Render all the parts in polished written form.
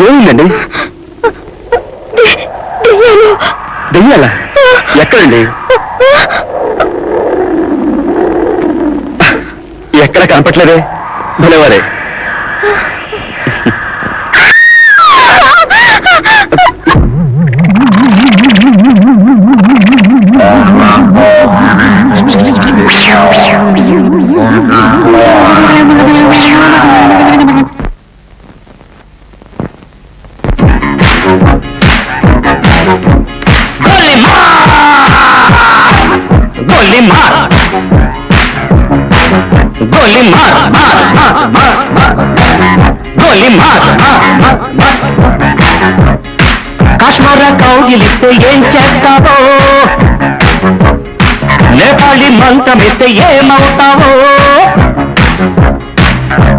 ఏమైందండి? దెయ్యాలా? ఎక్కడండి? ఎక్కడ కనపట్లేదే. భలేవారే. కాశ్మీర కౌగిలిస్తే ఏం చేస్తావో, నేపాళి మంత్రమిస్తే ఏమవుతావో,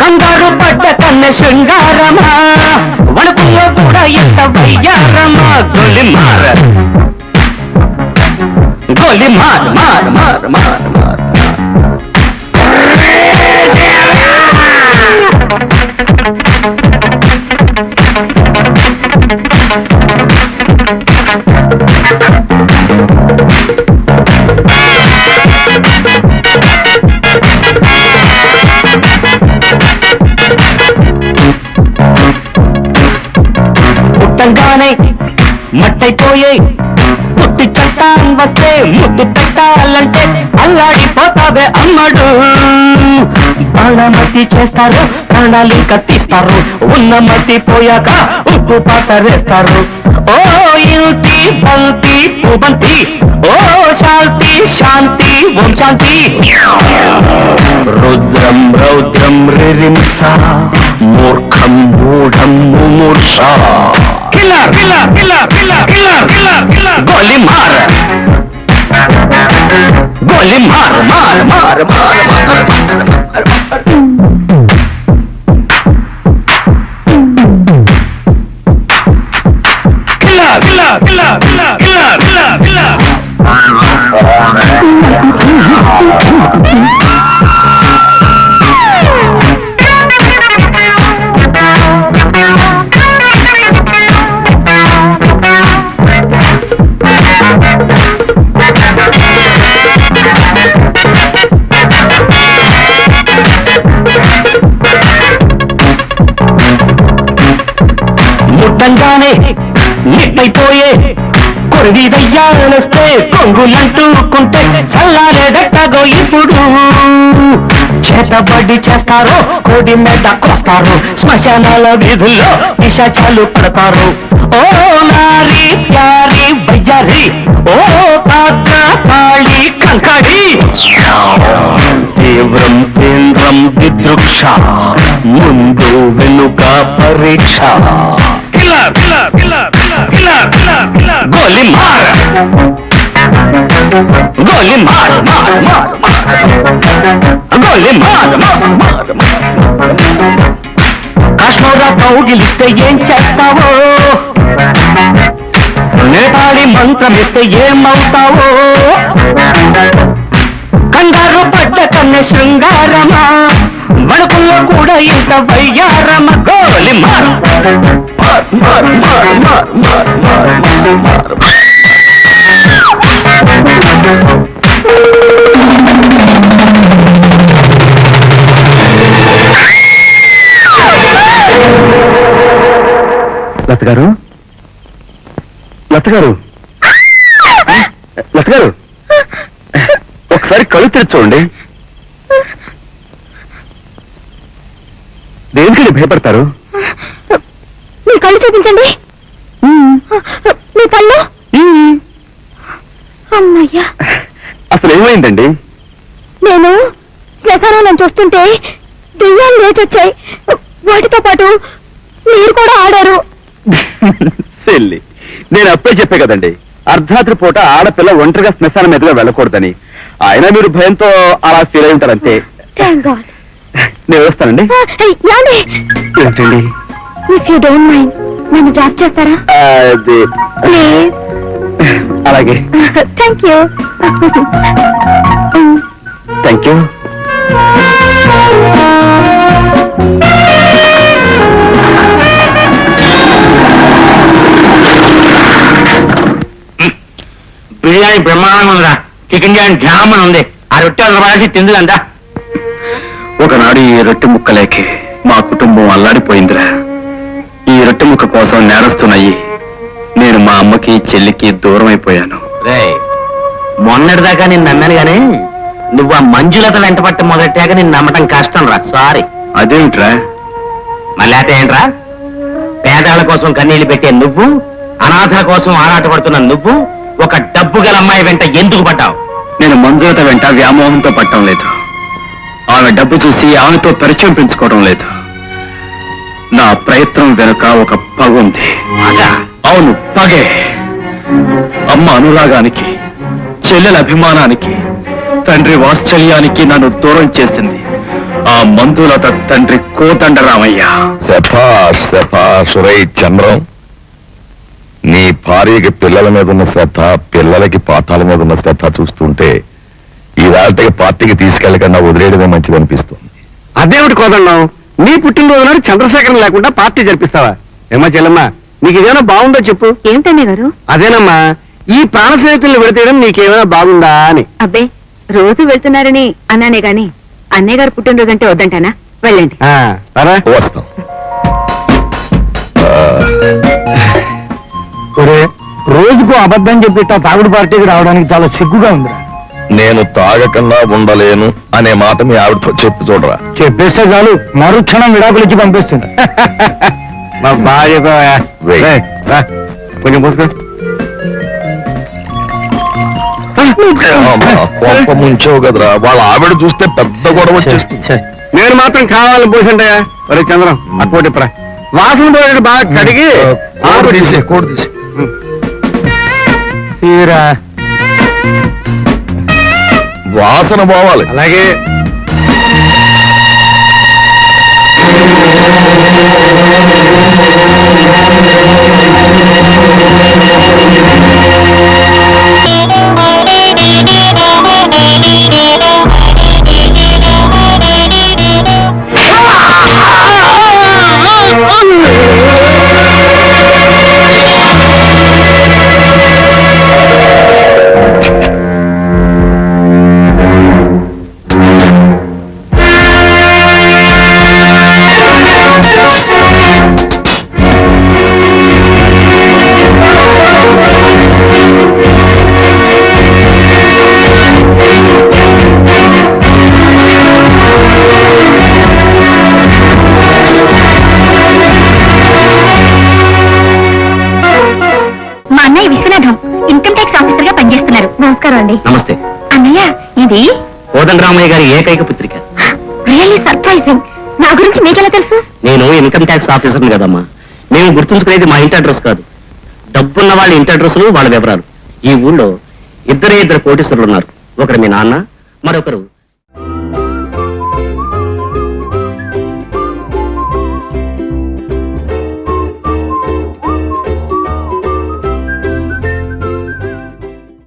కంగారు పడ్డ కన్న శృంగారమా, వణుకులో కూడా ఎంత వయ్యారమా. గొలి మార్ గొలి మార్ మార్ మార్ మార్ మార్. పుట్టంగానే మట్టైపోయే, పుట్టి చట్టాన్ వస్తే ముద్దు పెట్టాలంటే అల్లాడిపోతావే అమ్మడు. బాణమతి చేస్తారు, ప్రాణాలు కత్తిస్తారు, ఉన్న మతి పోయాక ఉప్పు పాతరేస్తారు. ఓ యుతి బంతి పుబంతి, ఓ శాంతి శాంతి ఓం శాంతి. రుద్రం రౌద్రం రిరింస, మూర్ఖం మూఢం ముమూర్ష. Killer killer killer killer killer killer killer. గోలి మార్ గోలి మార్ మార్ మార్ మార్ మార్. Killer killer killer killer killer killer killer. ముట్టంగానే నిట్టయిపోయే, కొరివి దయ్యాలొస్తే కొంగులంటూకుంటే చల్లారేదట్టగో ఇప్పుడు. చేతబడి చేస్తారో, కోడి మెడ కోస్తారు, శ్మశానాల వీధుల్లో పిశాచాలు పడతారు. ఓ నారి ప్యారి బయ్యారి, ఓ పాత్ర కాళి కంకడి. తీవ్రం కేంద్రం విదృక్ష, ముందు వెనుక పరీక్ష. గోలి మార్ గోలి మార్ మార్ మార్ గోలి మార్ మార్ మార్. కాశ్మీర కౌగిలిస్తే ఏం చేస్తావో, నేపాళి మంత్రమిస్తే ఏమవుతావో, కంగారు పడ్డ కన్న శృంగారమా, వణుకుల్లో కూడా ఇంత వయ్యారమ. గోలి మార్ మార్ మార్ మార్ మార్ మార్ మార్ మార్. లత గారు, లత గారు, లత గారు, ఒకసారి కళ్ళు తెరిచి చూడండి. దేనికని భయపడతారు? మీ కళ్ళు చూపించండి. మీ కళ్ళు. అమ్మయ్యా, అసలు ఏమైందండి? నేను శ్మశానాలను చూస్తుంటే దెయ్యాలు లేచొచ్చాయి, వాటితో పాటు మీరు కూడా ఆడారు. సెల్లి, నేను అప్పుడే చెప్పే కదండి, అర్ధరాత్రి పూట ఆడపిల్ల ఒంటరిగా శ్మశానం మీదుగా వెళ్ళకూడదని. అయినా మీరు భయంతో అలా ఫీల్ అయి ఉంటారంతే. నేను వస్తానండి. ఏంటండి? ఇఫ్ యూ డోంట్ మైండ్ నన్ను డ్రాప్ చేస్తారా? ప్లీజ్. అలాగే. Thank you. Thank you. Biryani బ్రహ్మాండంగా ఉందిరా. చికెన్ బిర్యానీ డ్యామ్ అని ఉంది. ఆ రొట్టె పడాల్సి తిందులంతా. ఒకనాడు ఈ రొట్టె ముక్కలేకే మా కుటుంబం అల్లాడిపోయిందిరా. ఈ రొట్టె ముక్క కోసం నేరస్తున్నాయి. నేను మా అమ్మకి చెల్లికి దూరం అయిపోయాను. రే మొన్నటిదాకా నేను నమ్మాను గానీ నువ్వు ఆ మంజులత వెంట పట్టి మొదలెట్టాక నేను నమ్మటం కష్టం రా. సారీ. అదేమిట్రా? మళ్ళీ అయితే ఏంట్రా? పేదవాళ్ళ కోసం కన్నీళ్లు పెట్టే నువ్వు, అనాథల కోసం ఆరాటపడుతున్న నువ్వు ఒక డబ్బు గల అమ్మాయి వెంట ఎందుకు పడ్డావు? నేను మంజులత వెంట వ్యామోహంతో పట్టడం లేదు. ఆమె డబ్బు చూసి ఆమెతో పరిచయం పెంచుకోవడం లేదు. నా ప్రయత్నం వెనుక ఒక పగ ఉంది. అదా? అవును, పగే. అమ్మ అనురాగానికి, చెల్లెల అభిమానానికి, తండ్రి వాత్సల్యానికి నన్ను దూరం చేసింది ఆ మంజులత తండ్రి కోదండరామయ్య. శభాష్ శభాష్. రై చంద్రం, నీ భార్యకి పిల్లల మీద ఉన్న శ్రద్ధ, పిల్లలకి పాఠాల మీద ఉన్న శ్రద్ధ చూస్తుంటే ఈ రాత్రికి పార్టీకి తీసుకెళ్ళకుండా వదిలేయడమే మంచిదనిపిస్తుంది. అదేమిటి కోదండం, నీ పుట్టినరోజు నాడు చంద్రశేఖరం లేకుండా పార్టీ జరిపిస్తావా? ఏమా చెల్లమ్మా, నీకు ఇదేమైనా బాగుందో చెప్పు. ఏమిటన్నయ్య గారు? అదేనమ్మా, ఈ ప్రాణ స్నేహితులను విడతీయడం నీకేమైనా బాగుందా అని. అబ్బే, రోజు వెళ్తున్నారని అన్నానే గాని అన్నయ్య గారు పుట్టినరోజు అంటే వద్దంటానా? వెళ్ళండి. సరే వస్తాం. రోజుకు అబద్ధం చెప్పి తాగుడు పార్టీకి రావడానికి చాలా సిగ్గుగా ఉందిరా. నేను తాగకుండా ఉండలేను అనే మాట మీ ఆవిడతో చెప్పి చూడరా. చెప్పేస్తే చాలు, మరుక్షణం విడాకులు ఇచ్చి పంపిస్తుంది. బాగా చెప్పావా? వెయ్. కొంచెం పోసుకో. కోప ముంచావు కదరా, వాళ్ళ ఆవిడ చూస్తే పెద్ద గొడవ వచ్చేస్తుంది. నేను మాత్రం కావాలని పోసింటయా? ఒరే చంద్రం, అటువంటి వాసన పోయేది బాగా కడిగి కోడి తీసే. తీరా వాసన పోవాలి. అలాగే. ఇన్కమ్ ట్యాక్స్ ఆఫీసర్ గా పనిచేస్తున్నారు. నమస్కారం అండి. నమస్తే. అన్నయ్య, ఇది కోదండరామయ్య గారి ఏకైక పుత్రిక. Really surprising. నా గురించి మీకెలా తెలుసు? నేను ఇన్కమ్ ట్యాక్స్ ఆఫీసర్ని కదమ్మా. మేము గుర్తుంచుకునేది మా ఇంటి అడ్రస్ కాదు, డబ్బున్న వాళ్ళ ఇంటి అడ్రస్లు, వాళ్ళ వివరాలు. ఈ ఊళ్ళో ఇద్దరు కోటీశ్వరులు ఉన్నారు. ఒకరు మీ నాన్న, మరొకరు